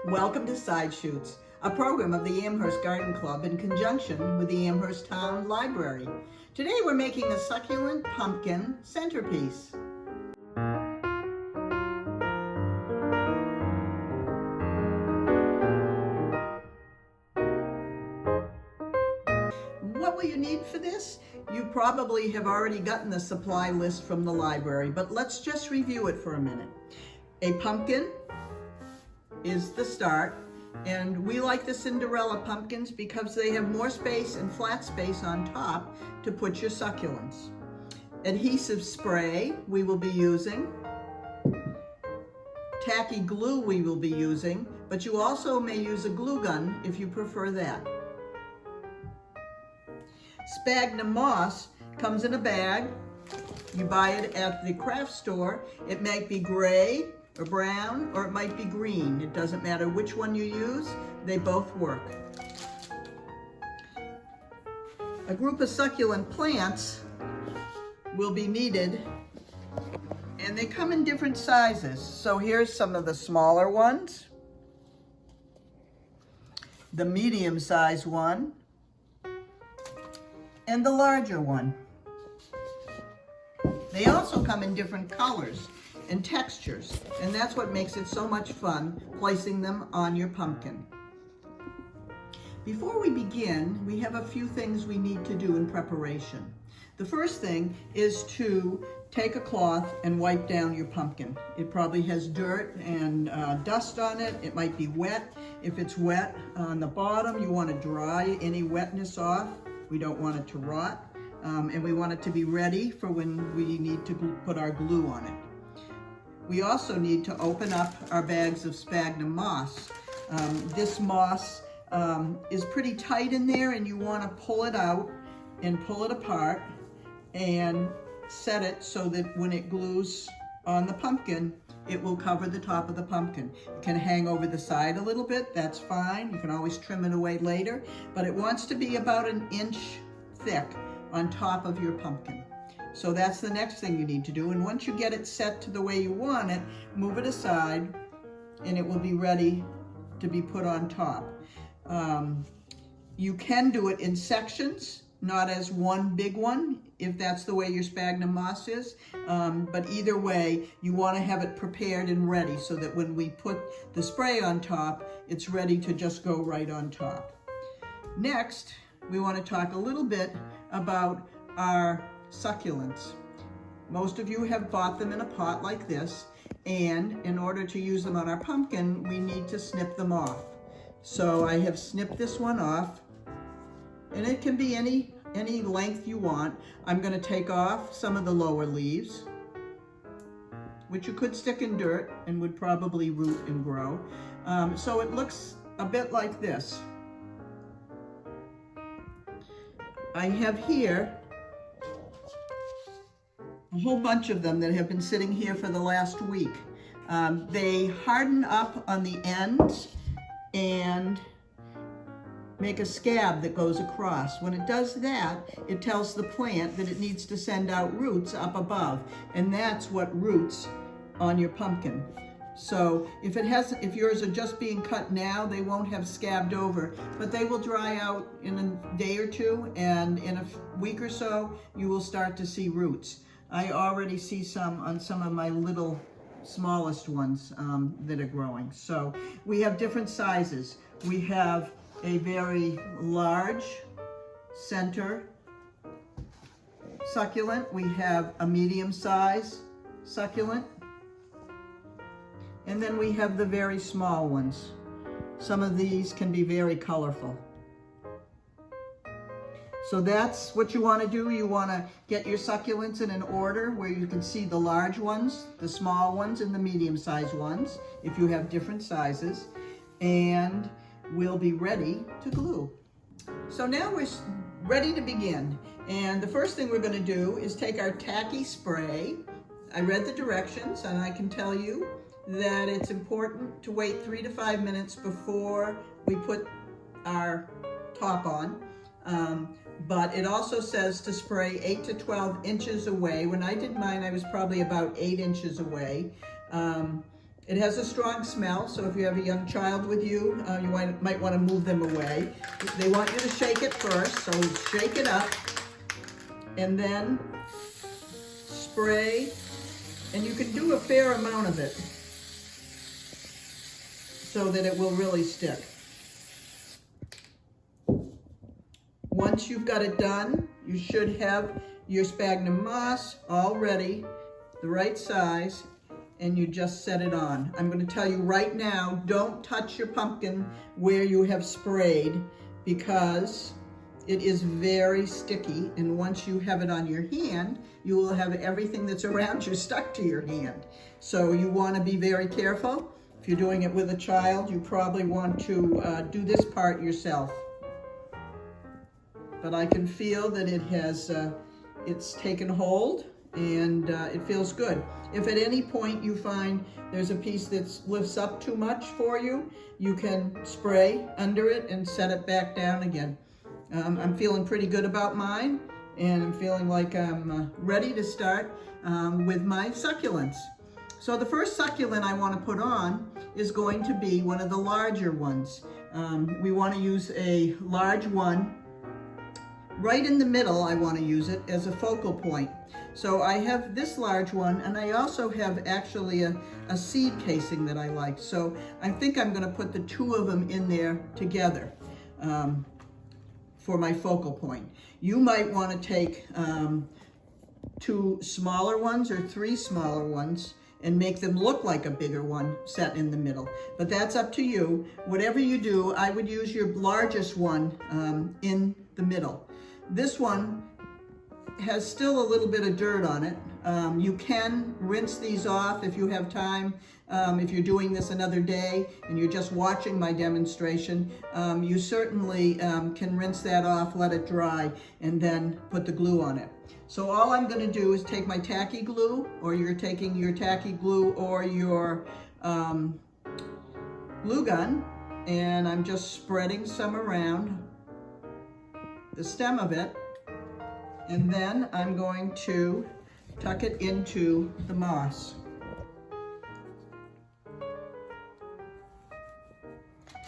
Welcome to Side Shoots, a program of the Amherst Garden Club in conjunction with the Amherst Town Library. Today we're making a succulent pumpkin centerpiece. What will you need for this? You probably have already gotten the supply list from the library, but let's just review it for a minute. A pumpkin is the start, and we like the Cinderella pumpkins because they have more space and flat space on top to put your succulents. Adhesive spray we will be using. Tacky glue we will be using, but you also may use a glue gun if you prefer that. Sphagnum moss comes in a bag. You buy it at the craft store. It might be gray or brown, or it might be green. It doesn't matter which one you use, they both work. A group of succulent plants will be needed, and they come in different sizes. So here's some of the smaller ones, the medium-sized one, and the larger one. They also come in different colors and textures, and that's what makes it so much fun placing them on your pumpkin. Before we begin, we have a few things we need to do in preparation. The first thing is to take a cloth and wipe down your pumpkin. It probably has dirt and dust on it. It might be wet. If it's wet on the bottom, you want to dry any wetness off. We don't want it to rot, and we want it to be ready for when we need to put our glue on it. We also need to open up our bags of sphagnum moss. This moss is pretty tight in there, and you want to pull it out and pull it apart and set it so that when it glues on the pumpkin, it will cover the top of the pumpkin. It can hang over the side a little bit, that's fine. You can always trim it away later, but it wants to be about 1 inch thick on top of your pumpkin. So that's the next thing you need to do. And once you get it set to the way you want it, move it aside and it will be ready to be put on top. You can do it in sections, not as one big one, if that's the way your sphagnum moss is. But either way, you want to have it prepared and ready so that when we put the spray on top, it's ready to just go right on top. Next, we want to talk a little bit about our succulents. Most of you have bought them in a pot like this, and in order to use them on our pumpkin, we need to snip them off. So I have snipped this one off, and it can be any length you want. I'm going to take off some of the lower leaves, which you could stick in dirt and would probably root and grow. So it looks a bit like this. I have here a whole bunch of them that have been sitting here for the last week. They harden up on the ends and make a scab that goes across. When it does that, it tells the plant that it needs to send out roots up above, and that's what roots on your pumpkin. So if yours are just being cut now, they won't have scabbed over, but they will dry out in a day or two, and in a week or so, you will start to see roots. I already see some on some of my little smallest ones that are growing. So we have different sizes. We have a very large center succulent. We have a medium size succulent. And then we have the very small ones. Some of these can be very colorful. So that's what you want to do. You want to get your succulents in an order where you can see the large ones, the small ones, and the medium-sized ones, if you have different sizes. And we'll be ready to glue. So now we're ready to begin. And the first thing we're going to do is take our tacky spray. I read the directions, and I can tell you that it's important to wait 3 to 5 minutes before we put our top on. But it also says to spray 8 to 12 inches away. When I did mine, I was probably about 8 inches away. It has a strong smell, so if you have a young child with you, you might want to move them away. They want you to shake it first, so shake it up, and then spray, and you can do a fair amount of it so that it will really stick. Once you've got it done, you should have your sphagnum moss all ready, the right size, and you just set it on. I'm going to tell you right now, don't touch your pumpkin where you have sprayed, because it is very sticky, and once you have it on your hand, you will have everything that's around you stuck to your hand. So you want to be very careful. If you're doing it with a child, you probably want to do this part yourself. But I can feel that it has, it's taken hold, and it feels good. If at any point you find there's a piece that lifts up too much for you, you can spray under it and set it back down again. I'm feeling pretty good about mine, and I'm feeling like I'm ready to start with my succulents. So the first succulent I want to put on is going to be one of the larger ones. We want to use a large one. Right in the middle, I want to use it as a focal point. So I have this large one, and I also have actually a seed casing that I like. So I think I'm going to put the two of them in there together for my focal point. You might want to take 2 smaller ones or 3 smaller ones and make them look like a bigger one set in the middle. But that's up to you. Whatever you do, I would use your largest one in the middle. This one has still a little bit of dirt on it. You can rinse these off if you have time. If you're doing this another day and you're just watching my demonstration, you certainly can rinse that off, let it dry, and then put the glue on it. So all I'm going to do is take my tacky glue, or you're taking your tacky glue or your glue gun, and I'm just spreading some around the stem of it, and then I'm going to tuck it into the moss.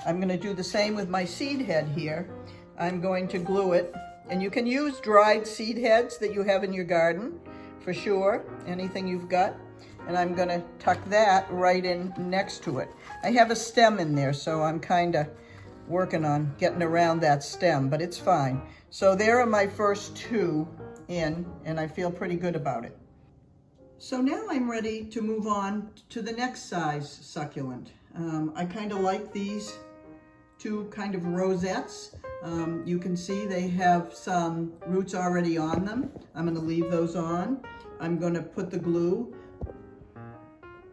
I'm going to do the same with my seed head here. I'm going to glue it, and you can use dried seed heads that you have in your garden, for sure, anything you've got. And I'm going to tuck that right in next to it. I have a stem in there, so I'm kind of working on getting around that stem, but it's fine. So there are my first 2 in, and I feel pretty good about it. So now I'm ready to move on to the next size succulent. I kind of like these 2 kind of rosettes. You can see they have some roots already on them. I'm going to leave those on. I'm going to put the glue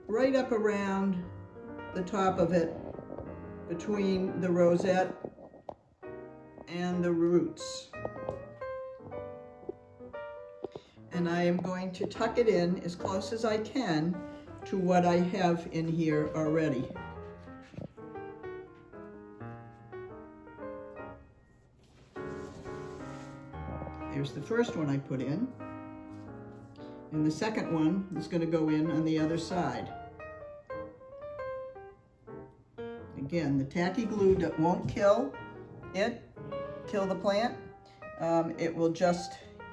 right up around the top of it, between the rosette and the roots. And I am going to tuck it in as close as I can to what I have in here already. There's the first one I put in, and the second one is going to go in on the other side. Again, the tacky glue won't kill the plant. It will just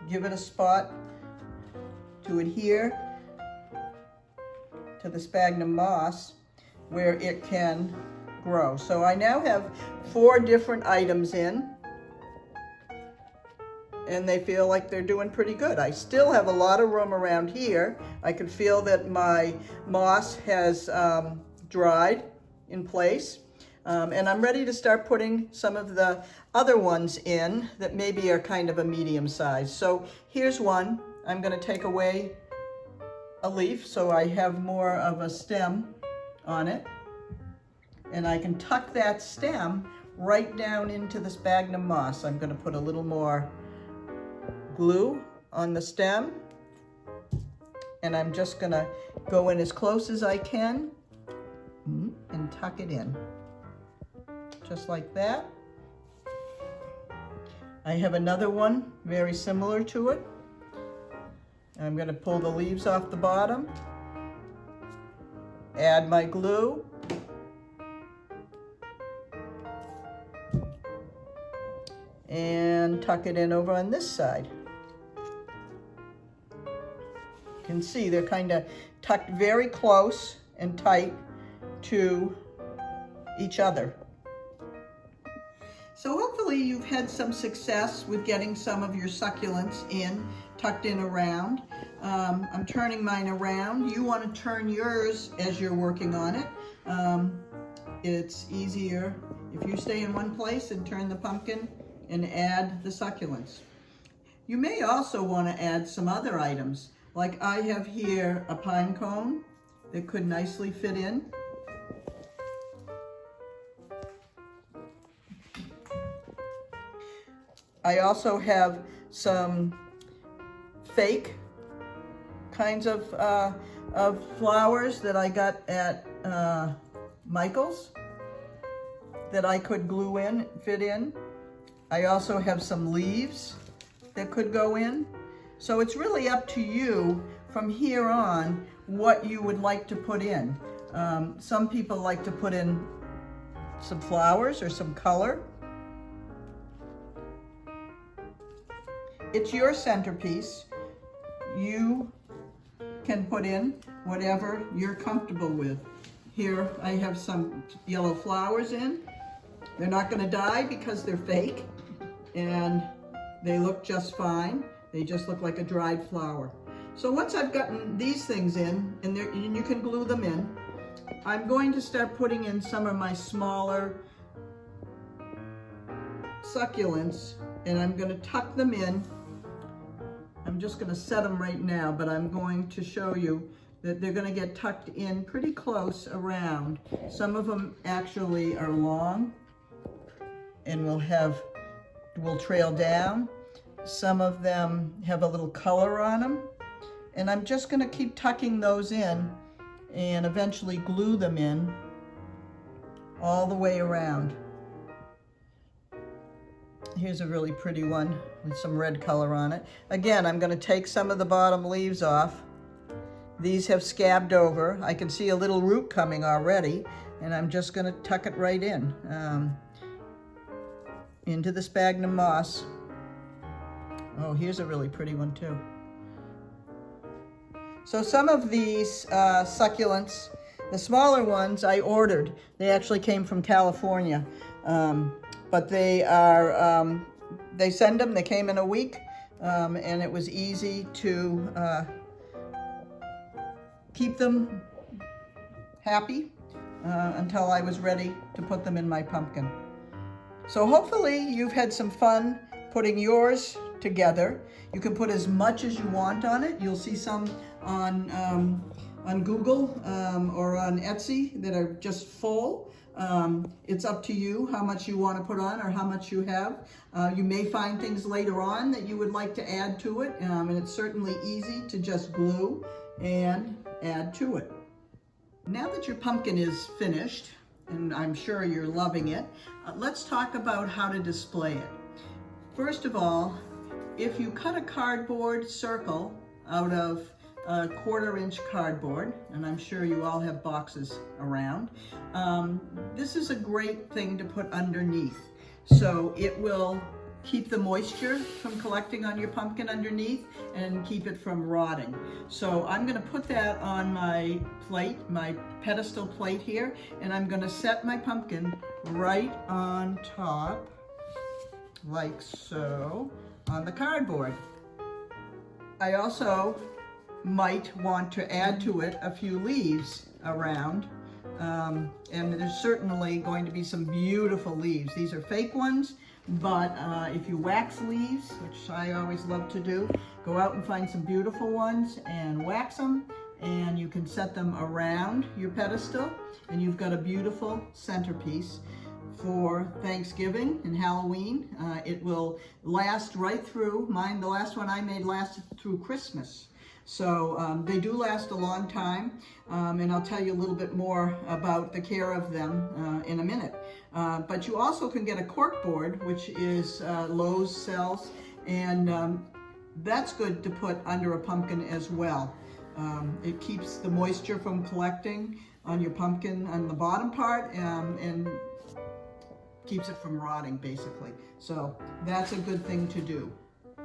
give it a spot to adhere to the sphagnum moss where it can grow. So I now have 4 different items in, and they feel like they're doing pretty good. I still have a lot of room around here. I can feel that my moss has dried in place. And I'm ready to start putting some of the other ones in that maybe are kind of a medium size. So here's one. I'm going to take away a leaf so I have more of a stem on it. And I can tuck that stem right down into the sphagnum moss. I'm going to put a little more glue on the stem, and I'm just going to go in as close as I can and tuck it in. Just like that. I have another one very similar to it. I'm going to pull the leaves off the bottom add my glue. And tuck it in over on this side. You can see they're kind of tucked very close and tight to each other. So hopefully you've had some success with getting some of your succulents tucked in around. I'm turning mine around. You want to turn yours as you're working on it. It's easier if you stay in one place and turn the pumpkin and add the succulents. You may also want to add some other items. Like I have here a pine cone that could nicely fit in. I also have some fake kinds of flowers that I got at Michael's that I could glue in, fit in. I also have some leaves that could go in. So it's really up to you from here on what you would like to put in. Some people like to put in some flowers or some color. It's your centerpiece. You can put in whatever you're comfortable with. Here I have some yellow flowers in. They're not going to die because they're fake and they look just fine. They just look like a dried flower. So once I've gotten these things in, and you can glue them in, I'm going to start putting in some of my smaller succulents, and I'm going to tuck them in. I'm just going to set them right now, but I'm going to show you that they're going to get tucked in pretty close around. Some of them actually are long and will trail down. Some of them have a little color on them. And I'm just going to keep tucking those in and eventually glue them in all the way around. Here's a really pretty one with some red color on it. Again, I'm going to take some of the bottom leaves off. These have scabbed over. I can see a little root coming already, and I'm just going to tuck it right in into the sphagnum moss. Oh, here's a really pretty one too. So some of these succulents, the smaller ones I ordered. They actually came from California. But they are, they send them, they came in a week, and it was easy to keep them happy until I was ready to put them in my pumpkin. So hopefully you've had some fun putting yours together. You can put as much as you want on it. You'll see some on Google or on Etsy that are just full. It's up to you how much you want to put on or how much you have. You may find things later on that you would like to add to it, and it's certainly easy to just glue and add to it. Now that your pumpkin is finished, and I'm sure you're loving it, let's talk about how to display it. First of all, if you cut a cardboard circle out of a 1/4-inch cardboard, and I'm sure you all have boxes around, this is a great thing to put underneath. So it will keep the moisture from collecting on your pumpkin underneath and keep it from rotting. So I'm going to put that on my plate, my pedestal plate here, and I'm going to set my pumpkin right on top, like so, on the cardboard. I also might want to add to it a few leaves around, and there's certainly going to be some beautiful leaves. These are fake ones, but if you wax leaves, which I always love to do, go out and find some beautiful ones and wax them, and you can set them around your pedestal, and you've got a beautiful centerpiece for Thanksgiving and Halloween. It will last right through. Mine, the last one I made, lasted through Christmas. So they do last a long time, and I'll tell you a little bit more about the care of them in a minute. But you also can get a cork board, which is Lowe's sells, and that's good to put under a pumpkin as well. It keeps the moisture from collecting. on your pumpkin on the bottom part, and keeps it from rotting basically. So that's a good thing to do.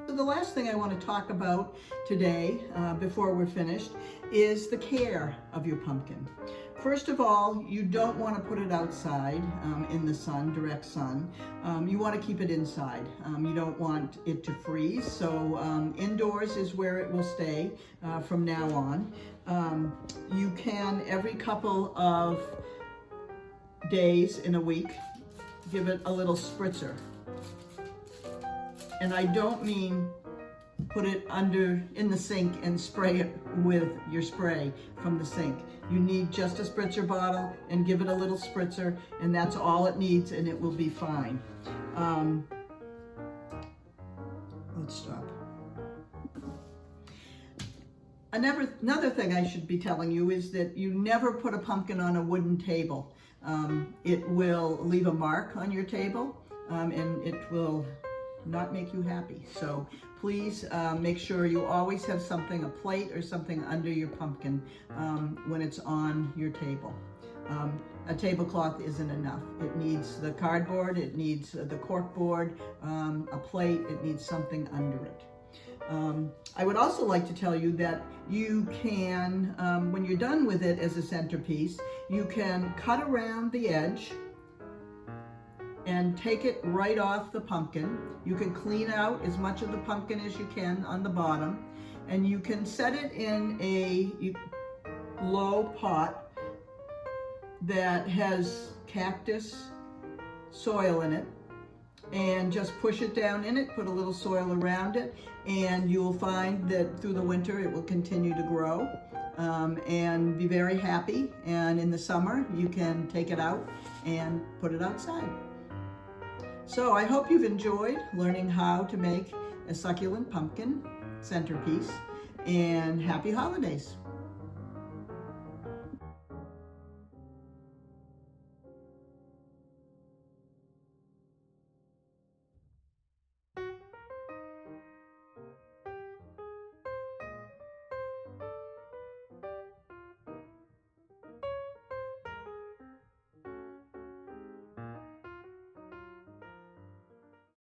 So the last thing I want to talk about today, before we're finished, is the care of your pumpkin. First of all, you don't want to put it outside in the sun, direct sun. You want to keep it inside. You don't want it to freeze, so indoors is where it will stay from now on. You can, every couple of days in a week, give it a little spritzer. And I don't mean put it in the sink and spray it with your spray from the sink. You need just a spritzer bottle and give it a little spritzer, and that's all it needs, and it will be fine. Let's stop. Another thing I should be telling you is that you never put a pumpkin on a wooden table. It will leave a mark on your table, and it will not make you happy. So please make sure you always have something, a plate or something under your pumpkin when it's on your table. A tablecloth isn't enough. It needs the cardboard, it needs the cork board, a plate, it needs something under it. I would also like to tell you that you can, when you're done with it as a centerpiece, you can cut around the edge and take it right off the pumpkin. You can clean out as much of the pumpkin as you can on the bottom, and you can set it in a low pot that has cactus soil in it, and just push it down in it, put a little soil around it, and you'll find that through the winter it will continue to grow and be very happy. And in the summer you can take it out and put it outside. So I hope you've enjoyed learning how to make a succulent pumpkin centerpiece, and happy holidays.